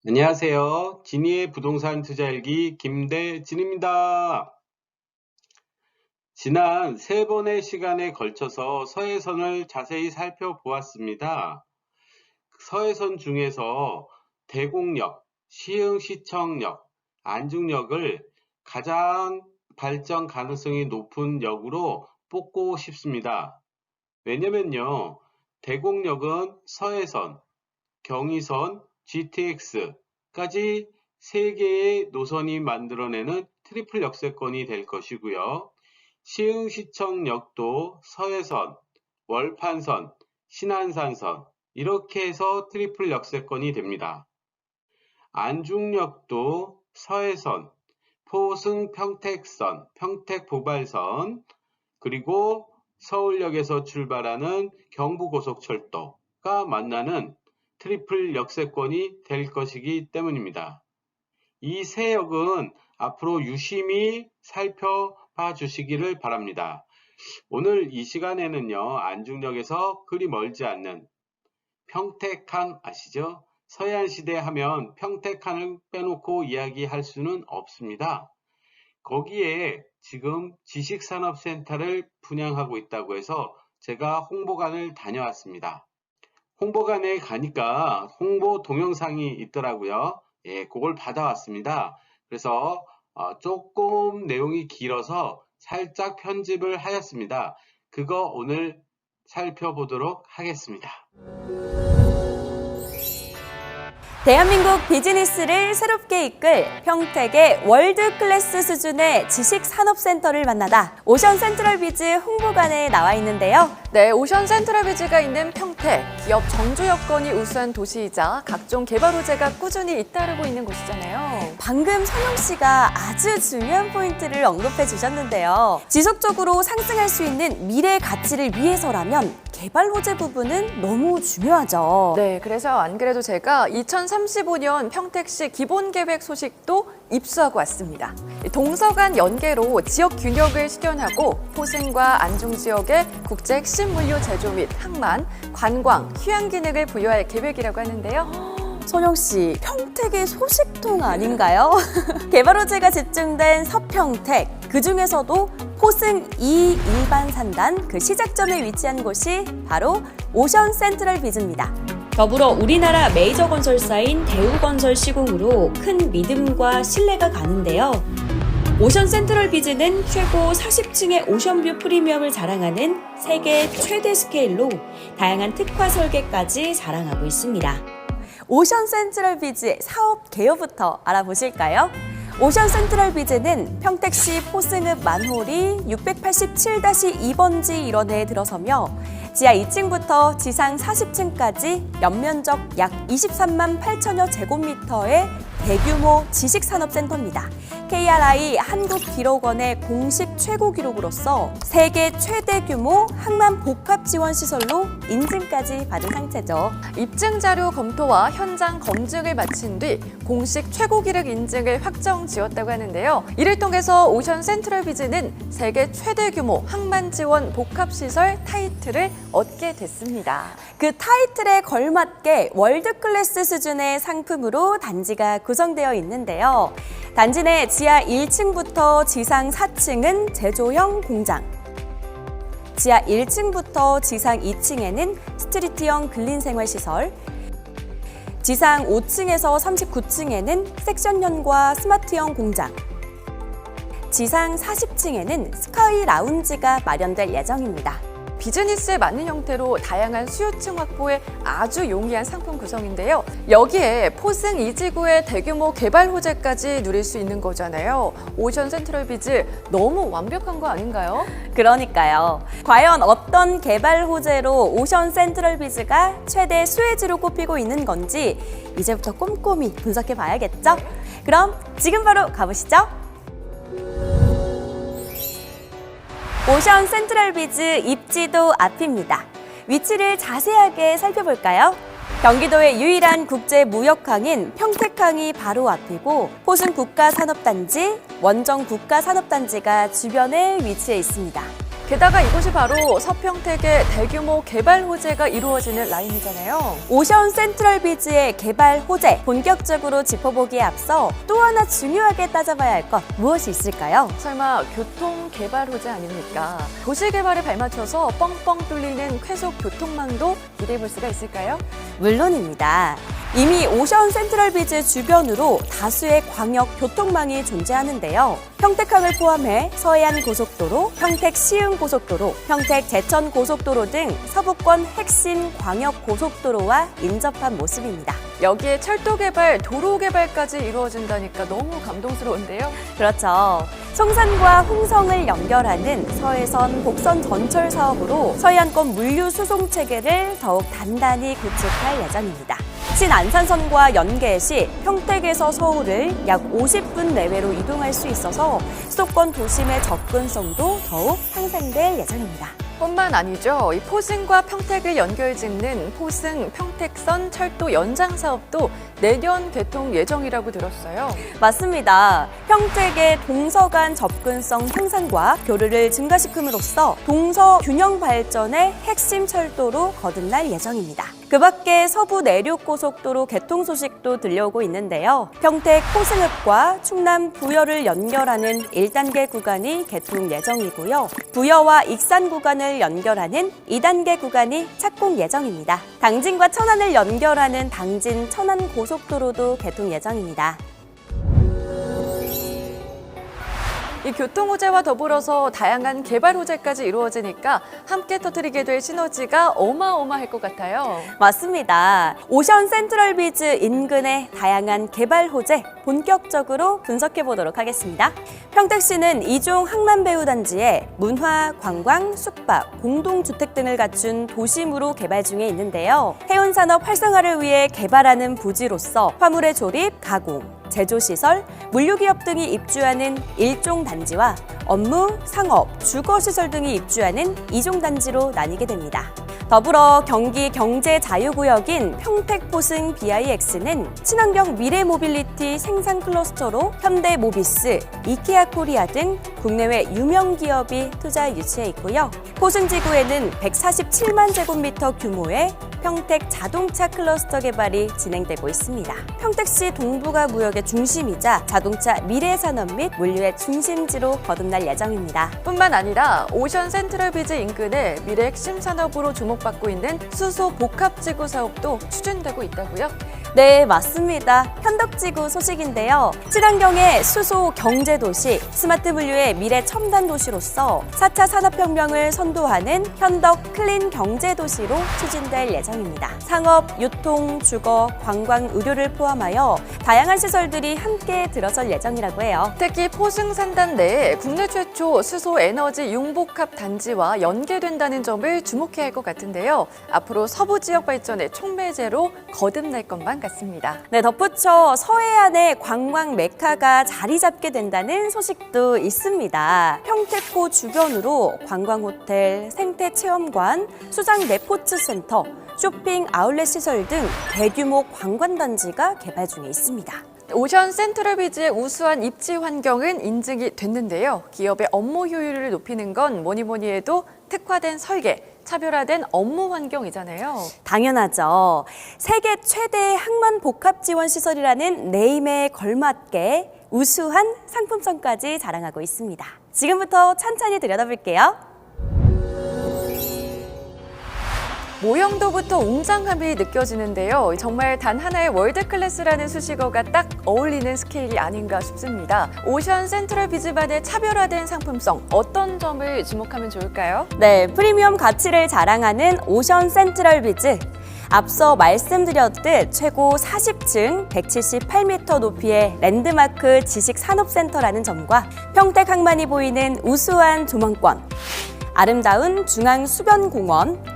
안녕하세요. 진이의 부동산 투자일기 김대진입니다. 지난 세 번의 시간에 걸쳐서 서해선을 자세히 살펴보았습니다. 서해선 중에서 대곡역, 시흥시청역, 안중역을 가장 발전 가능성이 높은 역으로 뽑고 싶습니다. 왜냐면요, 대곡역은 서해선, 경의선, GTX까지 3개의 노선이 만들어내는 트리플 역세권이 될 것이고요. 시흥시청역도 서해선, 월판선, 신안산선 이렇게 해서 트리플 역세권이 됩니다. 안중역도 서해선, 포승 평택선, 평택보발선 그리고 서울역에서 출발하는 경부고속철도가 만나는 트리플 역세권이 될 것이기 때문입니다. 이 세 역은 앞으로 유심히 살펴봐 주시기를 바랍니다. 오늘 이 시간에는요, 안중역에서 그리 멀지 않는 평택항 아시죠? 서해안시대 하면 평택항을 빼놓고 이야기할 수는 없습니다. 거기에 지금 지식산업센터를 분양하고 있다고 해서 제가 홍보관을 다녀왔습니다. 홍보관에 가니까 홍보 동영상이 있더라고요. 예, 그걸 받아왔습니다. 그래서 조금 내용이 길어서 살짝 편집을 하였습니다. 그거 오늘 살펴보도록 하겠습니다. 대한민국 비즈니스를 새롭게 이끌 평택의 월드 클래스 수준의 지식산업센터를 만나다 오션 센트럴비즈 홍보관에 나와 있는데요. 네, 오션 센트럴비즈가 있는 평택, 기업 정주 여건이 우수한 도시이자 각종 개발 호재가 꾸준히 잇따르고 있는 곳이잖아요. 방금 선영 씨가 아주 중요한 포인트를 언급해 주셨는데요. 지속적으로 상승할 수 있는 미래 가치를 위해서라면 개발 호재 부분은 너무 중요하죠. 네, 그래서 안 그래도 제가 2035년 평택시 기본계획 소식도 입수하고 왔습니다. 동서간 연계로 지역 균형을 실현하고 포승과 안중 지역의 국제 핵심 물류 제조 및 항만, 관광, 휴양 기능을 부여할 계획이라고 하는데요. 선영 씨, 평택의 소식통 아닌가요? 개발 호재가 집중된 서평택, 그 중에서도 포승 2 일반 산단 그 시작점에 위치한 곳이 바로 오션 센트럴비즈입니다. 더불어 우리나라 메이저 건설사인 대우건설 시공으로 큰 믿음과 신뢰가 가는데요. 오션 센트럴비즈는 최고 40층의 오션뷰 프리미엄을 자랑하는 세계 최대 스케일로 다양한 특화 설계까지 자랑하고 있습니다. 오션 센트럴비즈의 사업 개요부터 알아보실까요? 오션 센트럴비즈는 평택시 포승읍 만홀이 687-2번지 일원에 들어서며 지하 2층부터 지상 40층까지 연면적 약 23만 8천여 제곱미터의 대규모 지식산업센터입니다. KRI 한국기록원의 공식 최고 기록으로서 세계 최대 규모 항만 복합 지원 시설로 인증까지 받은 상태죠. 입증 자료 검토와 현장 검증을 마친 뒤 공식 최고 기록 인증을 확정 지었다고 하는데요. 이를 통해서 오션 센트럴비즈는 세계 최대 규모 항만 지원 복합 시설 타이틀을 얻게 됐습니다. 그 타이틀에 걸맞게 월드 클래스 수준의 상품으로 단지가 구성되어 있는데요. 단지 내 지하 1층부터 지상 4층은 제조형 공장, 지하 1층부터 지상 2층에는 스트리트형 근린생활시설, 지상 5층에서 39층에는 섹션형과 스마트형 공장, 지상 40층에는 스카이 라운지가 마련될 예정입니다. 비즈니스에 맞는 형태로 다양한 수요층 확보에 아주 용이한 상품 구성인데요. 여기에 포승 2지구의 대규모 개발 호재까지 누릴 수 있는 거잖아요. 오션 센트럴비즈 너무 완벽한 거 아닌가요? 그러니까요. 과연 어떤 개발 호재로 오션 센트럴비즈가 최대 수혜지로 꼽히고 있는 건지 이제부터 꼼꼼히 분석해 봐야겠죠? 그럼 지금 바로 가보시죠. 오션 센트럴비즈 입지도 앞입니다. 위치를 자세하게 살펴볼까요? 경기도의 유일한 국제무역항인 평택항이 바로 앞이고 포승 국가산업단지, 원정 국가산업단지가 주변에 위치해 있습니다. 게다가 이곳이 바로 서평택의 대규모 개발 호재가 이루어지는 라인이잖아요. 오션 센트럴 비즈의 개발 호재 본격적으로 짚어보기에 앞서 또 하나 중요하게 따져봐야 할 것 무엇이 있을까요? 설마 교통 개발 호재 아닙니까? 도시 개발에 발맞춰서 뻥뻥 뚫리는 쾌속 교통망도 기대해 볼 수가 있을까요? 물론입니다. 이미 오션 센트럴 비즈 주변으로 다수의 광역 교통망이 존재하는데요. 평택항을 포함해 서해안 고속도로, 평택 시흥 고속도로, 평택 제천 고속도로 등 서부권 핵심 광역 고속도로와 인접한 모습입니다. 여기에 철도 개발, 도로 개발까지 이루어진다니까 너무 감동스러운데요. 그렇죠. 송산과 홍성을 연결하는 서해선 복선 전철 사업으로 서해안권 물류 수송 체계를 더욱 단단히 구축할 예정입니다. 신안산선과 연계 시 평택에서 서울을 약 50분 내외로 이동할 수 있어서 수도권 도심의 접근성도 더욱 향상될 예정입니다. 뿐만 아니죠. 이 포승과 평택을 연결짓는 포승 평택선 철도 연장 사업도 내년 개통 예정이라고 들었어요. 맞습니다. 평택의 동서 간 접근성 향상과 교류를 증가시킴으로써 동서 균형 발전의 핵심 철도로 거듭날 예정입니다. 그 밖에 서부 내륙고속도로 개통 소식도 들려오고 있는데요. 평택 포승읍과 충남 부여를 연결하는 1단계 구간이 개통 예정이고요. 부여와 익산 구간을 연결하는 2단계 구간이 착공 예정입니다. 당진과 천안을 연결하는 당진 천안 고속도로도 개통 예정입니다. 이 교통 호재와 더불어서 다양한 개발 호재까지 이루어지니까 함께 터뜨리게 될 시너지가 어마어마할 것 같아요. 맞습니다. 오션 센트럴 비즈 인근의 다양한 개발 호재 본격적으로 분석해 보도록 하겠습니다. 평택시는 이종 항만배후단지에 문화, 관광, 숙박, 공동주택 등을 갖춘 도심으로 개발 중에 있는데요. 해운산업 활성화를 위해 개발하는 부지로서 화물의 조립, 가공, 제조시설, 물류기업 등이 입주하는 1종 단지와 업무, 상업, 주거시설 등이 입주하는 2종 단지로 나뉘게 됩니다. 더불어 경기 경제자유구역인 평택포승 BIX는 친환경 미래모빌리티 생산 클러스터로 현대모비스, 이케아 코리아 등 국내외 유명 기업이 투자 유치해 있고요. 포승지구에는 147만 제곱미터 규모의 평택 자동차 클러스터 개발이 진행되고 있습니다. 평택시 동부가 무역의 중심이자 자동차 미래산업 및 물류의 중심지로 거듭날 예정입니다. 뿐만 아니라 오션 센트럴 비즈 인근의 미래 핵심 산업으로 주목받고 있는 수소 복합지구 사업도 추진되고 있다고요? 네, 맞습니다. 현덕지구 소식인데요. 친환경의 수소 경제도시, 스마트 물류의 미래 첨단 도시로서 4차 산업혁명을 선도하는 현덕 클린 경제도시로 추진될 예정입니다. 상업, 유통, 주거, 관광, 의료를 포함하여 다양한 시설들이 함께 들어설 예정이라고 해요. 특히 포승산단 내에 국내 최초 수소 에너지 융복합 단지와 연계된다는 점을 주목해야 할 것 같은데요. 앞으로 서부 지역 발전의 촉매제로 거듭날 것만 같습니다. 네, 덧붙여 서해안의 관광 메카가 자리 잡게 된다는 소식도 있습니다. 평택호 주변으로 관광호텔, 생태체험관, 수장 레포츠 센터, 쇼핑 아울렛 시설 등 대규모 관광단지가 개발 중에 있습니다. 오션 센트럴 비즈의 우수한 입지 환경은 인증이 됐는데요. 기업의 업무 효율을 높이는 건 뭐니 해도 특화된 설계, 차별화된 업무 환경이잖아요. 당연하죠. 세계 최대의 항만 복합 지원 시설이라는 네임에 걸맞게 우수한 상품성까지 자랑하고 있습니다. 지금부터 천천히 들여다볼게요. 모형도부터 웅장함이 느껴지는데요. 정말 단 하나의 월드클래스라는 수식어가 딱 어울리는 스케일이 아닌가 싶습니다. 오션 센트럴 비즈만의 차별화된 상품성, 어떤 점을 주목하면 좋을까요? 네, 프리미엄 가치를 자랑하는 오션 센트럴 비즈. 앞서 말씀드렸듯 최고 40층 178m 높이의 랜드마크 지식산업센터라는 점과 평택 항만이 보이는 우수한 조망권, 아름다운 중앙수변공원,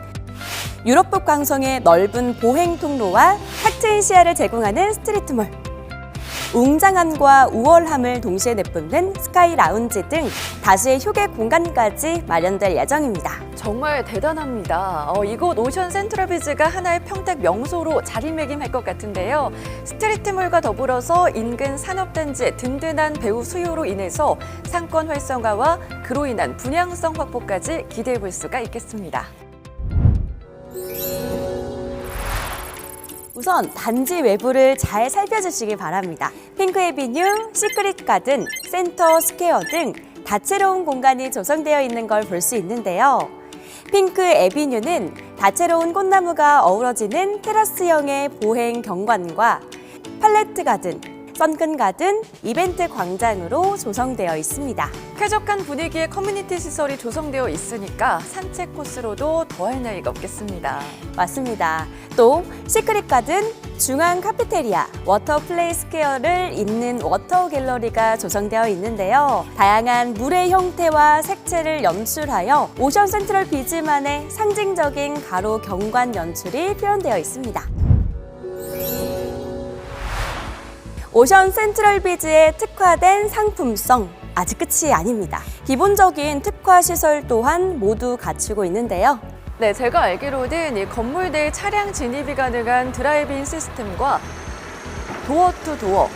유럽북 강성의 넓은 보행 통로와 탁 트인 시야를 제공하는 스트리트몰, 웅장함과 우월함을 동시에 내뿜는 스카이 라운지 등 다수의 휴게 공간까지 마련될 예정입니다. 정말 대단합니다. 이곳 오션 센트럴비즈가 하나의 평택 명소로 자리매김할 것 같은데요. 스트리트몰과 더불어서 인근 산업단지의 든든한 배후 수요로 인해서 상권 활성화와 그로 인한 분양성 확보까지 기대해 볼 수가 있겠습니다. 우선 단지 외부를 잘 살펴주시기 바랍니다. 핑크 에비뉴, 시크릿 가든, 센터 스퀘어 등 다채로운 공간이 조성되어 있는 걸 볼 수 있는데요. 핑크 에비뉴는 다채로운 꽃나무가 어우러지는 테라스형의 보행 경관과 팔레트 가든, 선근 가든, 이벤트 광장으로 조성되어 있습니다. 쾌적한 분위기의 커뮤니티 시설이 조성되어 있으니까 산책 코스로도 더할 나위가 없겠습니다. 맞습니다. 또 시크릿 가든, 중앙 카페테리아, 워터 플레이 스퀘어를 잇는 워터 갤러리가 조성되어 있는데요. 다양한 물의 형태와 색채를 연출하여 오션 센트럴 비즈만의 상징적인 가로 경관 연출이 표현되어 있습니다. 오션 센트럴 비즈의 특화된 상품성, 아직 끝이 아닙니다. 기본적인 특화 시설 또한 모두 갖추고 있는데요. 네, 제가 알기로는 이 건물 내 차량 진입이 가능한 드라이브인 시스템과 도어 투 도어,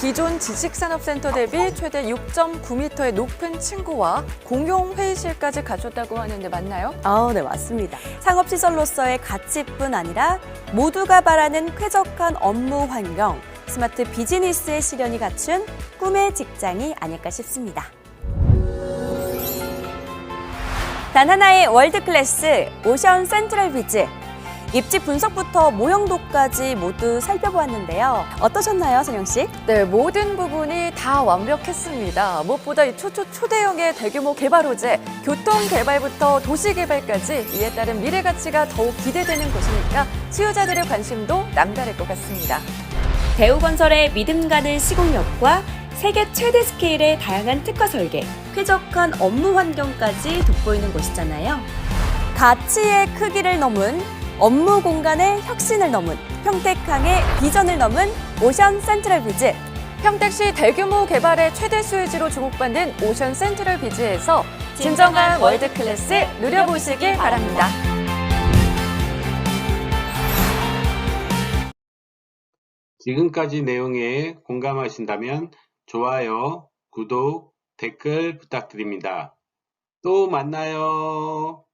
기존 지식산업센터 대비 최대 6.9m의 높은 층고와 공용 회의실까지 갖췄다고 하는데 맞나요? 네, 맞습니다. 상업시설로서의 가치뿐 아니라 모두가 바라는 쾌적한 업무 환경, 스마트 비즈니스의 실현이 갖춘 꿈의 직장이 아닐까 싶습니다. 단 하나의 월드클래스 오션 센트럴 비즈. 입지 분석부터 모형도까지 모두 살펴보았는데요. 어떠셨나요, 선영 씨? 네, 모든 부분이 다 완벽했습니다. 무엇보다 이 초대형의 대규모 개발 호재, 교통 개발부터 도시 개발까지 이에 따른 미래 가치가 더욱 기대되는 곳이니까 수요자들의 관심도 남다를 것 같습니다. 대우건설의 믿음 가는 시공력과 세계 최대 스케일의 다양한 특화 설계, 쾌적한 업무 환경까지 돋보이는 곳이잖아요. 가치의 크기를 넘은 업무 공간의 혁신을 넘은 평택항의 비전을 넘은 오션 센트럴 비즈. 평택시 대규모 개발의 최대 수혜지로 주목받는 오션 센트럴 비즈에서 진정한 월드클래스 누려보시길 바랍니다. 지금까지 내용에 공감하신다면 좋아요, 구독, 댓글 부탁드립니다. 또 만나요.